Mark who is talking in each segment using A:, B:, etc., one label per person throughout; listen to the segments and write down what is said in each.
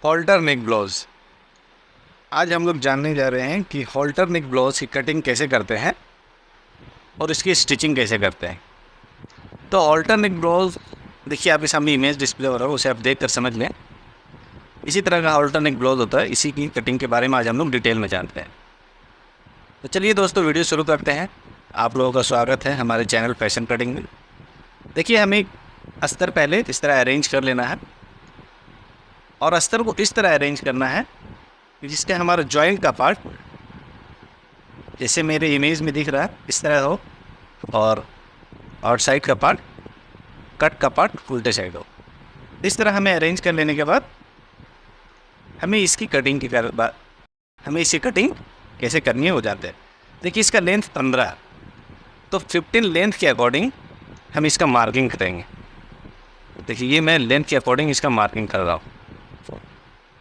A: Halter neck blouse. आज हम लोग जानने जा रहे हैं कि हॉल्टर नेक ब्लाउज़ की कटिंग कैसे करते हैं और इसकी स्टिचिंग कैसे करते हैं। तो हॉल्टर नेक ब्लाउज़ देखिए, आपके सामने इमेज डिस्प्ले हो रहा है, उसे आप देख कर समझ लें। इसी तरह का हॉल्टर नेक ब्लाउज़ होता है। इसी की कटिंग के बारे में आज हम लोग डिटेल में जानते हैं। तो चलिए दोस्तों, वीडियो शुरू करते हैं। आप लोगों का स्वागत है हमारे चैनल फैशन कटिंग में। देखिए, हमें अस्तर पहले इस तरह अरेंज कर लेना है और अस्तर को इस तरह अरेंज करना है कि जिसके हमारा जॉइंट का पार्ट जैसे मेरे इमेज में दिख रहा है इस तरह हो, और आउटसाइड का पार्ट, कट का पार्ट उल्टे साइड हो। इस तरह हमें अरेंज कर लेने के बाद हमें इसकी कटिंग कैसे करनी है वो जानते हैं। देखिए, इसका लेंथ 15 है, तो 15 लेंथ के अकॉर्डिंग हम इसका मार्किंग करेंगे। देखिए, ये मैं लेंथ के अकॉर्डिंग इसका मार्किंग कर रहा हूँ।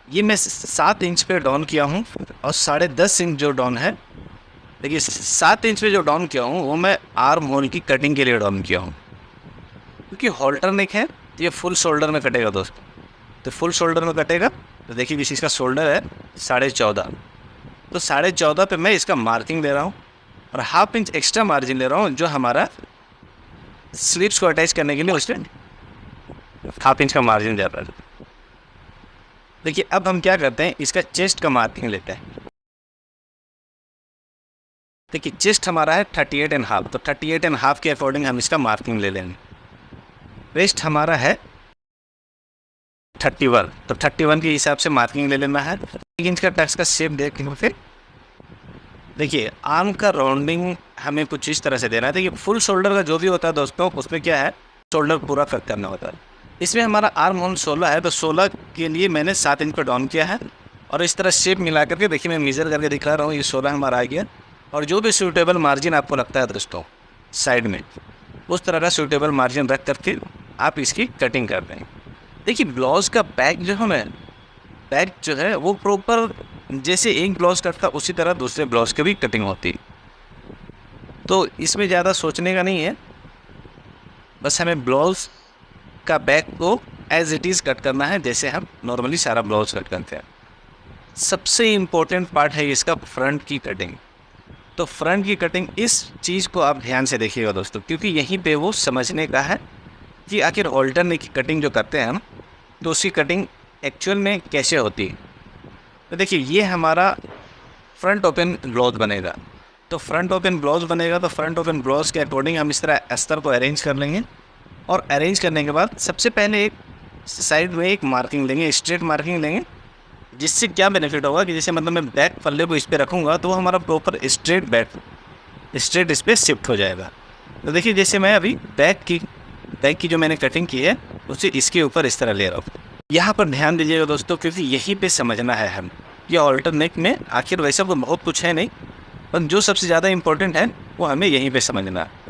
A: ये मैं 7 इंच पे डाउन किया हूँ और 10.5 इंच जो डाउन है, देखिए 7 इंच पे जो डाउन किया हूँ वो मैं आर्म होल की कटिंग के लिए डाउन किया हूँ, क्योंकि हॉल्टर नेक है तो ये फुल शोल्डर में कटेगा दोस्तों। तो फुल शोल्डर में कटेगा, तो देखिए किसी इसका शोल्डर है 14.5, तो 14.5 पे मैं इसका मार्किंग ले रहा हूँ और ½ इंच एक्स्ट्रा मार्जिन ले रहा हूँ जो हमारा स्लीव्स को अटैच करने के लिए उसमें ½ इंच का मार्जिन दे रहा है। देखिए, अब हम क्या करते हैं, इसका चेस्ट का मार्किंग लेते हैं। देखिए, चेस्ट हमारा है 38.5, तो 38.5 के अकॉर्डिंग हम इसका मार्किंग ले लेंगे। वेस्ट हमारा है 31, तो 31 के हिसाब से मार्किंग ले लेना है। 1 इंच का टक्स का शेप देख के फिर देखिए आर्म का राउंडिंग हमें कुछ इस तरह से देना है। देखिए, फुल शोल्डर का जो भी होता है दोस्तों, उसमें क्या है, शोल्डर पूरा कट करना होता है। इसमें हमारा आर्म होल 16 है, तो 16 के लिए मैंने 7 इंच पर डाउन किया है और इस तरह शेप मिला करके देखिए मैं मेज़र करके दिखा रहा हूँ। ये 16 हमारा आ गया, और जो भी सूटेबल मार्जिन आपको लगता है दोस्तों साइड में, उस तरह का सूटेबल मार्जिन रख करके आप इसकी कटिंग कर दें। देखिए, ब्लाउज़ का बैक जो है ना, बैक जो है वो प्रॉपर जैसे एक ब्लाउज़ कटता उसी तरह दूसरे ब्लाउज़ की भी कटिंग होती। तो इसमें ज़्यादा सोचने का नहीं है, बस हमें ब्लाउज़ का बैक को एज इट इज़ कट करना है जैसे हम नॉर्मली सारा ब्लाउज़ कट करते हैं। सबसे इम्पोर्टेंट पार्ट है इसका फ्रंट की कटिंग। तो फ्रंट की कटिंग, इस चीज़ को आप ध्यान से देखिएगा दोस्तों, क्योंकि यहीं पे वो समझने का है कि आखिर हॉल्टर नेक की कटिंग जो करते हैं हम, तो उसकी कटिंग एक्चुअल में कैसे होती है। तो देखिए, ये हमारा फ्रंट ओपन ब्लाउज बनेगा। तो फ्रंट ओपन ब्लाउज बनेगा, तो फ्रंट ओपन ब्लाउज के अकॉर्डिंग हम इस तरह अस्तर को अरेंज कर लेंगे और अरेंज करने के बाद सबसे पहले एक साइड में एक मार्किंग लेंगे, स्ट्रेट मार्किंग लेंगे। जिससे क्या बेनिफिट होगा कि जैसे मतलब मैं बैक पल्ले को इस पर रखूँगा तो हमारा प्रॉपर स्ट्रेट इस पर शिफ्ट हो जाएगा। तो देखिए, जैसे मैं अभी बैक की जो मैंने कटिंग की है उसे इसके ऊपर इस तरह ले रहा हूँ। यहाँ पर ध्यान दीजिएगा दोस्तों, क्योंकि यहीं पे समझना है हम ये हॉल्टर नेक में आखिर वैसा तो बहुत कुछ है नहीं, पर जो सबसे ज़्यादा इंपॉर्टेंट है वो हमें यहीं पे समझना है।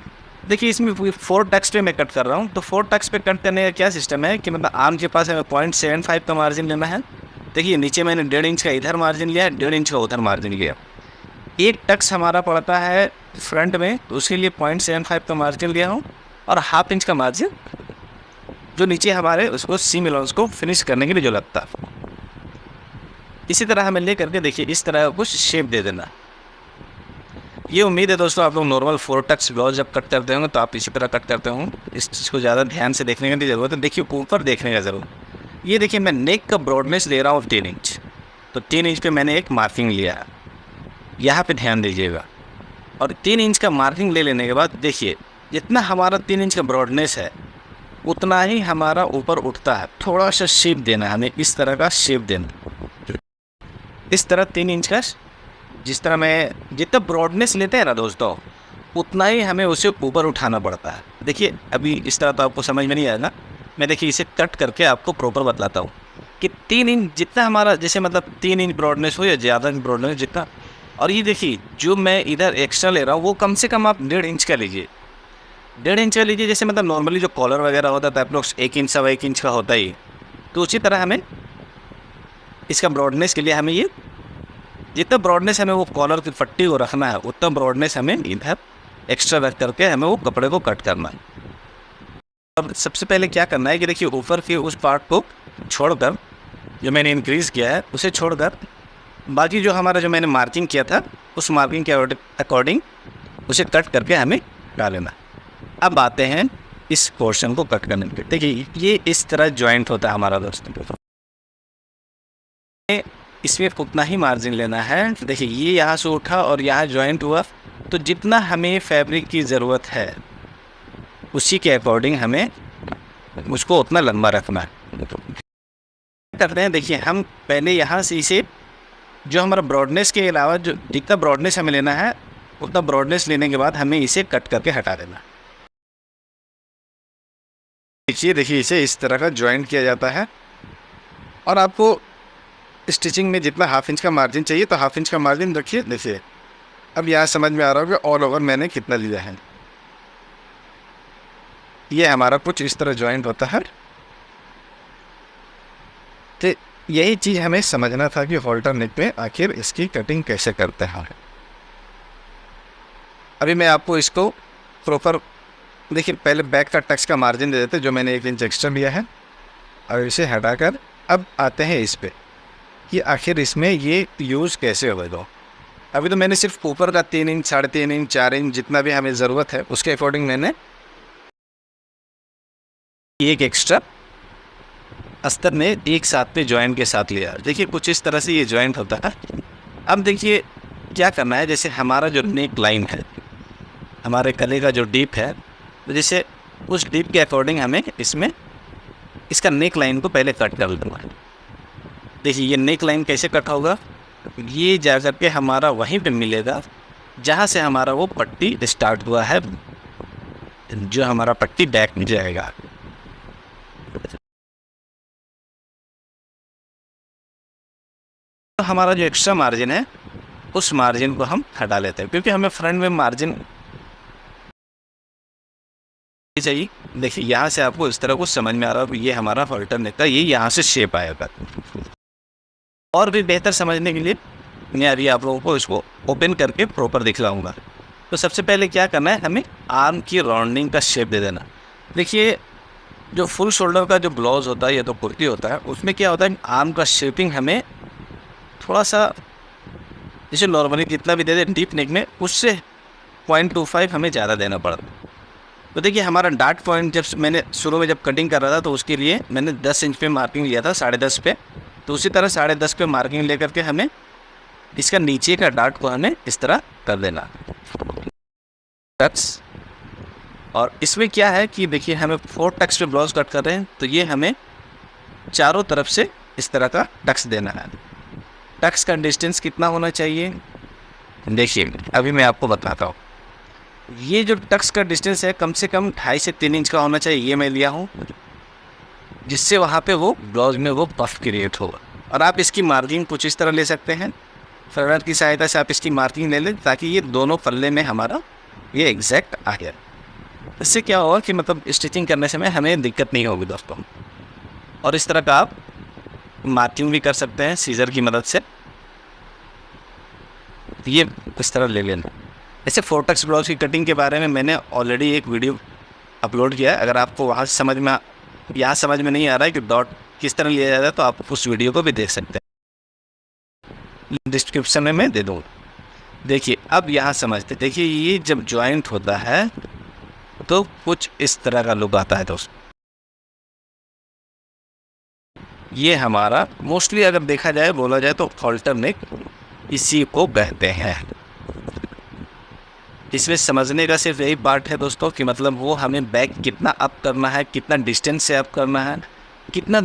A: देखिए, इसमें 4 टक्स पे मैं कट कर रहा हूँ। तो 4 टक्स पे कट करने का क्या सिस्टम है कि मतलब आर्म के पास हमें 0.75 का मार्जिन लेना है। देखिए, नीचे मैंने 1.5 इंच का इधर मार्जिन लिया है, 1.5 इंच का उधर मार्जिन लिया। एक टक्स हमारा पड़ता है फ्रंट में, तो उसके लिए 0.75 का मार्जिन लिया हूँ और ½ इंच का मार्जिन जो नीचे हमारे उसको सीम अलाउंस को फिनिश करने के लिए जो लगता है। इसी तरह हमें ले करके देखिए इस तरह कुछ शेप दे देना। ये उम्मीद है दोस्तों आप लोग नॉर्मल 4 टक्स ब्लाउज जब कट करते होंगे तो आप इसी तरह कट करते होंगे। इस चीज़ को ज़्यादा ध्यान से देखने की ज़रूरत है। देखिए, ऊपर देखने का ज़रूर। ये देखिए, मैं नेक का ब्रॉडनेस ले रहा हूँ 3 इंच, तो 3 इंच पे मैंने एक मार्किंग लिया है, यहाँ पे ध्यान दीजिएगा। और 3 इंच का मार्किंग ले लेने के बाद देखिए, जितना हमारा 3 इंच का ब्रॉडनेस है उतना ही हमारा ऊपर उठता है। थोड़ा सा शेप देना है हमें, इस तरह का शेप देना। इस तरह 3 इंच का, जिस तरह मैं जितना ब्रॉडनेस लेते हैं ना दोस्तों, उतना ही हमें उसे ऊपर उठाना पड़ता है। देखिए, अभी इस तरह तो आपको समझ में नहीं आएगा, मैं देखिए इसे कट करके आपको प्रॉपर बतलाता हूँ कि 3 इंच जितना हमारा, जैसे मतलब 3 इंच ब्रॉडनेस हो या ज़्यादा ब्रॉडनेस जितना। और ये देखिए, जो मैं इधर एक्स्ट्रा ले रहा हूँ वो कम से कम आप 1.5 इंच का लीजिए, 1.5 इंच का लीजिए। जैसे मतलब नॉर्मली जो कॉलर वगैरह होता है आप लोग 1 इंच 1.25 इंच का होता ही, तो उसी तरह हमें इसका ब्रॉडनेस के लिए हमें ये जितना ब्रॉडनेस हमें वो कॉलर की पट्टी को रखना है उतना ब्रॉडनेस हमें इधर एक्स्ट्रा रख करके हमें वो कपड़े को कट करना है। अब सबसे पहले क्या करना है कि देखिए, ऊपर के उस पार्ट को छोड़कर जो मैंने इंक्रीज़ किया है उसे छोड़कर बाकी जो हमारा जो मैंने मार्किंग किया था उस मार्किंग के अकॉर्डिंग उसे कट करके हमें डालेना। अब आते हैं इस पोर्शन को कट करने के। देखिए ये इस तरह जॉइंट होता है हमारा दोस्तों। इसमें उतना ही मार्जिन लेना है। देखिए ये यहाँ से उठा और यहाँ जॉइंट हुआ, तो जितना हमें फैब्रिक की ज़रूरत है उसी के अकॉर्डिंग हमें उसको उतना लंबा रखना है। करते हैं, देखिए हम पहले यहाँ से इसे जो हमारा ब्रॉडनेस के अलावा जो जितना ब्रॉडनेस हमें लेना है उतना ब्रॉडनेस लेने के बाद हमें इसे कट करके हटा देना। देखिए इसे इस तरह का जॉइंट किया जाता है। और आपको स्टिचिंग में जितना हाफ इंच का मार्जिन चाहिए तो हाफ इंच का मार्जिन रखिए। देखिए अब यहाँ समझ में आ रहा होगा ऑल ओवर मैंने कितना लिया है। ये हमारा कुछ इस तरह जॉइंट होता है। तो यही चीज़ हमें समझना था कि हॉल्टर नेक में आखिर इसकी कटिंग कैसे करते हैं। अभी मैं आपको इसको प्रॉपर देखिए पहले बैक का टक्स का मार्जिन दे देते जो मैंने 1 इंच एक्स्ट्रा लिया है, और इसे हटाकर अब आते हैं इस पे कि आखिर इसमें ये यूज़ कैसे होगा। अभी तो मैंने सिर्फ ऊपर का 3 इंच 3.5 इंच 4 इंच जितना भी हमें ज़रूरत है उसके अकॉर्डिंग मैंने एक एक्स्ट्रा अस्तर में एक साथ में जॉइंट के साथ लिया। देखिए कुछ इस तरह से ये जॉइंट होता है। अब देखिए क्या करना है, जैसे हमारा जो नेक लाइन है हमारे गले का जो डीप है, तो जैसे उस डीप के अकॉर्डिंग हमें इसमें इसका नेक लाइन को पहले कट कर लेना है। देखिए ये नेक लाइन कैसे कट होगा, ये जा कर के हमारा वहीं पे मिलेगा जहाँ से हमारा वो पट्टी स्टार्ट हुआ है, जो हमारा पट्टी बैक में जाएगा। तो हमारा जो एक्स्ट्रा मार्जिन है उस मार्जिन को हम हटा लेते हैं, क्योंकि हमें फ्रंट में मार्जिन चाहिए। देखिए यहाँ से आपको इस तरह कुछ समझ में आ रहा है, ये हमारा हॉल्टर नेक का ये यहाँ से शेप आएगा। और भी बेहतर समझने के लिए मैं अभी आप लोगों को इसको ओपन करके प्रॉपर दिखलाऊंगा। तो सबसे पहले क्या करना है, हमें आर्म की राउंडिंग का शेप दे देना। देखिए जो फुल शोल्डर का जो ब्लाउज होता है या तो कुर्ती होता है, उसमें क्या होता है आर्म का शेपिंग हमें थोड़ा सा जैसे नॉर्मली जितना भी दे दे डीप नेक में उससे 0.25 हमें ज़्यादा देना पड़ता है। तो देखिए हमारा डार्ट पॉइंट जब मैंने शुरू में जब कटिंग कर रहा था तो उसके लिए मैंने 10 इंच पे मार्किंग लिया था, 10.5 पे। तो उसी तरह 10.5 पे मार्किंग लेकर के हमें इसका नीचे का डार्ट को हमें इस तरह कर देना टक्स। और इसमें क्या है कि देखिए हमें 4 टक्स पे ब्लाउज कट कर रहे हैं, तो ये हमें चारों तरफ से इस तरह का टक्स देना है। टक्स का डिस्टेंस कितना होना चाहिए, देखिए अभी मैं आपको बताता हूँ। ये जो टक्स का डिस्टेंस है कम से कम 2.5 से 3 इंच का होना चाहिए, ये मैं लिया हूँ, जिससे वहाँ पे वो ब्लाउज में वो पफ क्रिएट होगा। और आप इसकी मार्किंग कुछ इस तरह ले सकते हैं, फ्लैट की सहायता से आप इसकी मार्किंग ले लें ताकि ये दोनों पल्ले में हमारा ये एग्जैक्ट आ गया। इससे क्या होगा कि मतलब स्टिचिंग करने समय हमें दिक्कत नहीं होगी दोस्तों। और इस तरह का आप मार्किंग भी कर सकते हैं सीजर की मदद से। ये इस तरह ले लेना। ऐसे 4 टक्स ब्लाउज की कटिंग के बारे में मैंने ऑलरेडी एक वीडियो अपलोड किया है। अगर आपको वहाँ समझ में यहाँ समझ में नहीं आ रहा है कि डॉट किस तरह लिया जाता है तो आप उस वीडियो को भी देख सकते हैं, डिस्क्रिप्शन में मैं दे दूँगा। देखिए अब यहाँ समझते, देखिए ये जब जॉइंट होता है तो कुछ इस तरह का लुक आता है दोस्तों। ये हमारा मोस्टली अगर देखा जाए बोला जाए तो हॉल्टर नेक इसी को कहते हैं। इसमें समझने का सिर्फ यही पार्ट है दोस्तों कि मतलब वो हमें बैक कितना अप करना है, कितना डिस्टेंस से अप करना है, कितना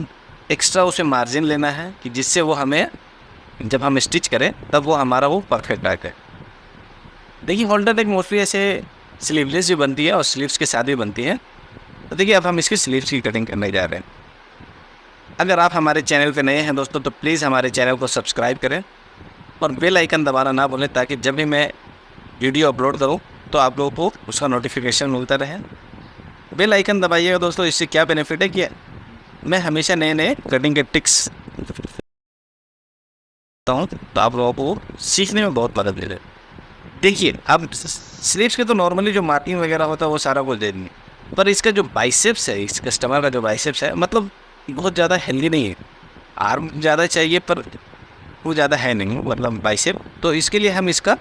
A: एक्स्ट्रा उसे मार्जिन लेना है कि जिससे वो हमें जब हम स्टिच करें तब वो हमारा वो परफेक्ट आए। देखिए हॉल्टर नेक मोस्टली ऐसे स्लीवलेस भी बनती है और स्लीव्स के साथ भी बनती है। तो देखिए अब हम इसकी स्लीव्स की कटिंग करने जा रहे हैं। अगर आप हमारे चैनल पे नए हैं दोस्तों तो प्लीज़ हमारे चैनल को सब्सक्राइब करें और बेल आइकन दबाना ना भूलें ताकि जब भी मैं वीडियो अपलोड करूं तो आप लोगों को उसका नोटिफिकेशन मिलता रहे। बेल आइकन दबाइएगा दोस्तों, इससे क्या बेनिफिट है कि मैं हमेशा नए नए कटिंग के टिक्स हूँ तो आप लोगों को सीखने में बहुत मदद मिले। देखिए अब स्लीव्स के तो नॉर्मली जो मार्किंग वगैरह होता है वो सारा कुछ दे देंगे, पर इसका जो बाइसेप्स है, इस कस्टमर का जो बाइसेप्स है मतलब बहुत ज़्यादा हेल्दी नहीं है। आर्म ज़्यादा चाहिए पर वो ज़्यादा है नहीं, मतलब बाइसेप। तो इसके लिए हम इसका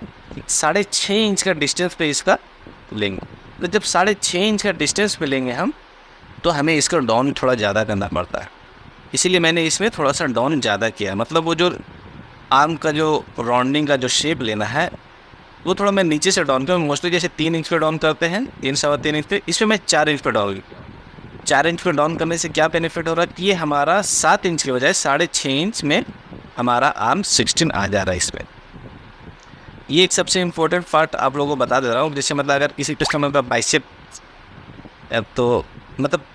A: 6.5 इंच का डिस्टेंस पे इसका लेंगे। तो जब 6.5 इंच का डिस्टेंस पे लेंगे हम, तो हमें इसका डाउन थोड़ा ज़्यादा करना पड़ता है। इसीलिए मैंने इसमें थोड़ा सा डाउन ज़्यादा किया, मतलब वो जो आर्म का जो राउंडिंग का जो शेप लेना है वो थोड़ा मैं नीचे से डाउन करूँ। मोस्टली जैसे 3 इंच पे डाउन करते हैं, 3 इंच पे, इसमें मैं 4 इंच पे डाउन। 4 इंच पे डाउन करने से क्या बेनिफिट हो रहा है कि ये हमारा 7 इंच के बजाय 6.5 इंच में हमारा आर्म 16 आ जा रहा है इसमें। ये एक सबसे इम्पोर्टेंट पार्ट आप लोगों को बता दे रहा हूँ। जैसे मतलब अगर किसी कस्टमर का बाइसेप तो मतलब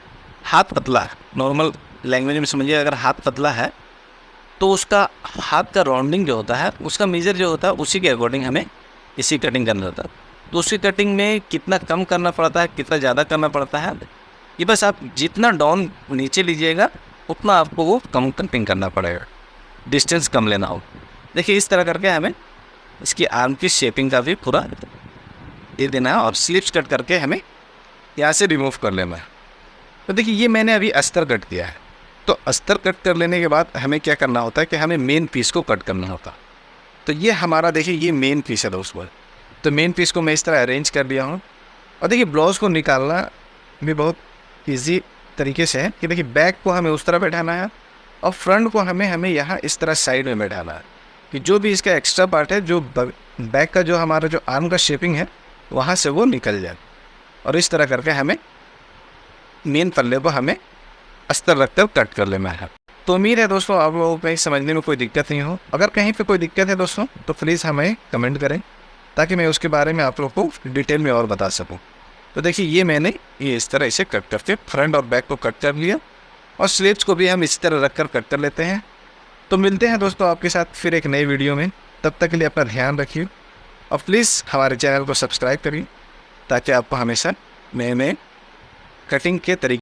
A: हाथ पतला है, नॉर्मल लैंग्वेज में समझिए, अगर हाथ पतला है तो उसका हाथ का राउंडिंग जो होता है उसका मेजर जो होता है उसी के अकॉर्डिंग हमें इसी कटिंग करना होता है। तो उसकी कटिंग में कितना कम करना पड़ता है, कितना ज़्यादा करना पड़ता है, ये बस आप जितना डाउन नीचे लीजिएगा उतना आपको वो कम कटिंग करना पड़ेगा, डिस्टेंस कम लेना हो। देखिए इस तरह करके हमें इसकी आर्म की शेपिंग का भी पूरा ये देना है और स्लिप्स कट करके हमें यहाँ से रिमूव कर लेना है। तो देखिए ये मैंने अभी अस्तर कट किया है। तो अस्तर कट कर लेने के बाद हमें क्या करना होता है कि हमें मेन पीस को कट करना होता है। तो ये हमारा देखिए ये मेन पीस है दोस्तों। तो मेन पीस को मैं इस तरह अरेंज कर दिया हूँ। और देखिए ब्लाउज़ को निकालना भी बहुत ईजी तरीके से है कि देखिए बैक को हमें उस तरह बैठाना है और फ्रंट को हमें यहाँ इस तरह साइड में बैठाना है कि जो भी इसका एक्स्ट्रा पार्ट है, जो बैक का जो हमारा जो आर्म का शेपिंग है वहाँ से वो निकल जाए। और इस तरह करके हमें मेन पल्ले को हमें अस्तर रखकर कट कर लेना है। तो उम्मीद है दोस्तों आप लोगों को समझने में कोई दिक्कत नहीं हो। अगर कहीं पे कोई दिक्कत है दोस्तों तो प्लीज़ हमें कमेंट करें ताकि मैं उसके बारे में आप लोगों को डिटेल में और बता सकूं। तो देखिए ये मैंने ये इस तरह इसे कट करके फ्रंट और बैक को कट कर लिया और स्लीव्स को भी हम इस तरह रख कर कट कर लेते हैं। तो मिलते हैं दोस्तों आपके साथ फिर एक नई वीडियो में। तब तक के लिए अपना ध्यान रखिए और प्लीज़ हमारे चैनल को सब्सक्राइब करिए ताकि आपको हमेशा नए नए कटिंग के तरीके